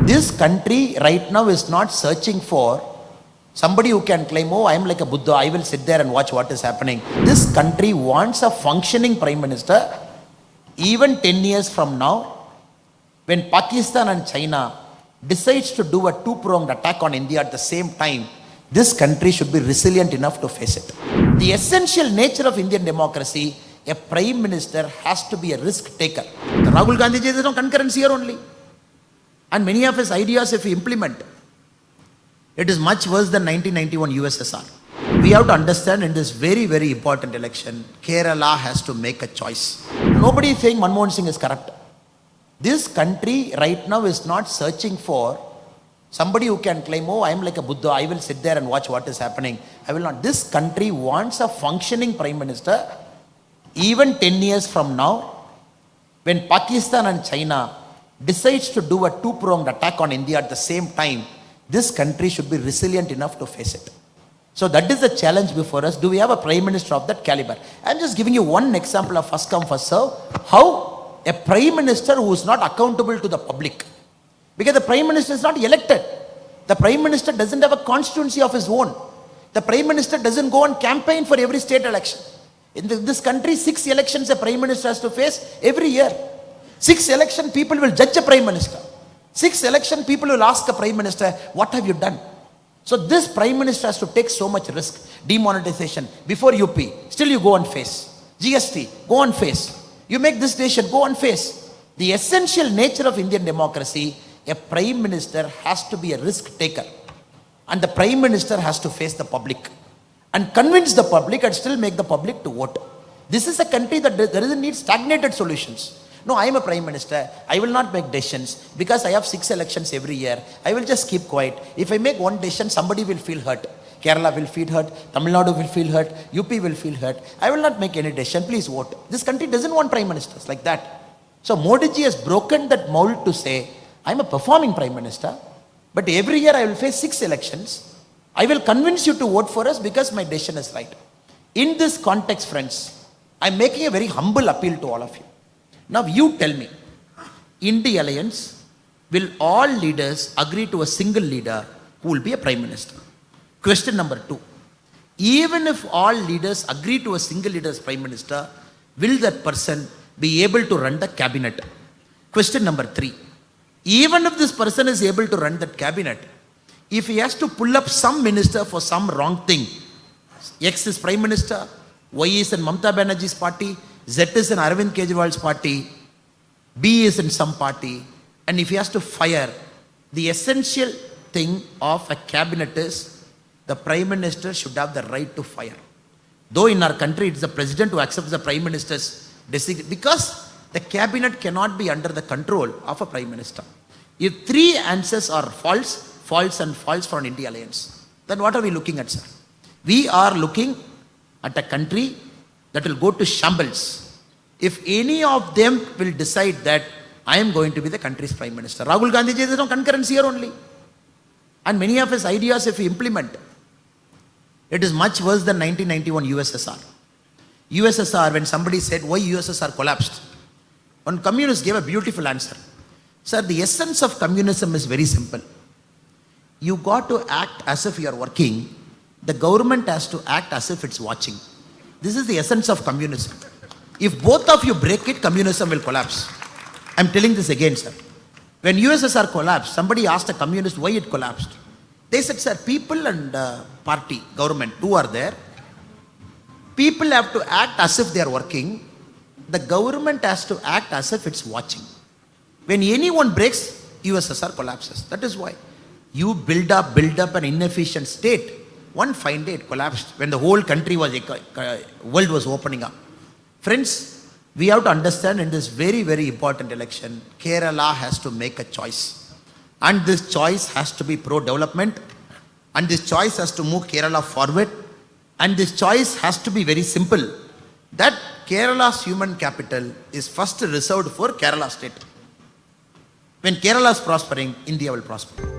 This country right now is not searching for somebody who can claim, oh, I am like a Buddha, I will sit there and watch what is happening. This country wants a functioning Prime Minister. Even 10 years from now, when Pakistan and China decides to do a two-pronged attack on India at the same time, this country should be resilient enough to face it. The essential nature of Indian democracy, a Prime Minister has to be a risk taker. Rahul Gandhi ji, there is no concurrence here only. And many of his ideas, if we implement, it is much worse than 1991 USSR. We have to understand in this very, very important election, Kerala has to make a choice. Nobody is saying Manmohan Singh is corrupt. This country right now is not searching for somebody who can claim, oh, I am like a Buddha, I will sit there and watch what is happening. I will not. This country wants a functioning Prime Minister. Even 10 years from now, when Pakistan and China decides to do a two-pronged attack on India at the same time, this country should be resilient enough to face it. So that is the challenge before us. Do we have a Prime Minister of that caliber? I am just giving you one example of first come, first serve. How a Prime Minister who is not accountable to the public, because the Prime Minister is not elected. The Prime Minister doesn't have a constituency of his own. The Prime Minister doesn't go on campaign for every state election. In this country, 6 elections a Prime Minister has to face every year. 6 election people will judge a Prime Minister. 6 election people will ask a Prime Minister, what have you done? So this Prime Minister has to take so much risk. Demonetization, before UP, still you go and face. GST, go and face. You make this decision, go and face. The essential nature of Indian democracy, a Prime Minister has to be a risk taker. And the Prime Minister has to face the public and convince the public and still make the public to vote. This is a country that doesn't need stagnated solutions. No, I am a Prime Minister. I will not make decisions because I have 6 elections every year. I will just keep quiet. If I make one decision, somebody will feel hurt. Kerala will feel hurt. Tamil Nadu will feel hurt. UP will feel hurt. I will not make any decision. Please vote. This country doesn't want Prime Ministers like that. So Modi ji has broken that mold to say, I am a performing Prime Minister, but every year I will face 6 elections. I will convince you to vote for us because my decision is right. In this context, friends, I am making a very humble appeal to all of you. Now you tell me, in the alliance, will all leaders agree to a single leader who will be a Prime Minister? Question number 2. Even if all leaders agree to a single leader as Prime Minister, will that person be able to run the cabinet? Question number 3. Even if this person is able to run that cabinet, if he has to pull up some minister for some wrong thing, X is Prime Minister, Y is in Mamata Banerjee's party, Z is in Arvind Kejriwal's party, B is in some party, and if he has to fire, the essential thing of a cabinet is the Prime Minister should have the right to fire. Though in our country it's the President who accepts the Prime Minister's decision, because the cabinet cannot be under the control of a Prime Minister. If 3 answers are false, false and false for an India alliance, then what are we looking at, sir? We are looking at a country that will go to shambles if any of them will decide that I am going to be the country's Prime Minister. Rahul Gandhi ji, there is no concurrence here only. And many of his ideas, if we implement, it is much worse than 1991 USSR. USSR, when somebody said, why USSR collapsed? One communist gave a beautiful answer. Sir, the essence of communism is very simple. You got to act as if you are working. The government has to act as if it's watching. This is the essence of communism. If both of you break it, communism will collapse. I'm telling this again, sir. When USSR collapsed, somebody asked a communist why it collapsed. They said, sir, people and party, government, 2 are there. People have to act as if they are working. The government has to act as if it's watching. When anyone breaks, USSR collapses. That is why you build up an inefficient state. One fine day it collapsed when the whole country was, world was opening up. Friends, we have to understand in this very, very important election, Kerala has to make a choice. And this choice has to be pro-development. And this choice has to move Kerala forward. And this choice has to be very simple. That Kerala's human capital is first reserved for Kerala state. When Kerala is prospering, India will prosper.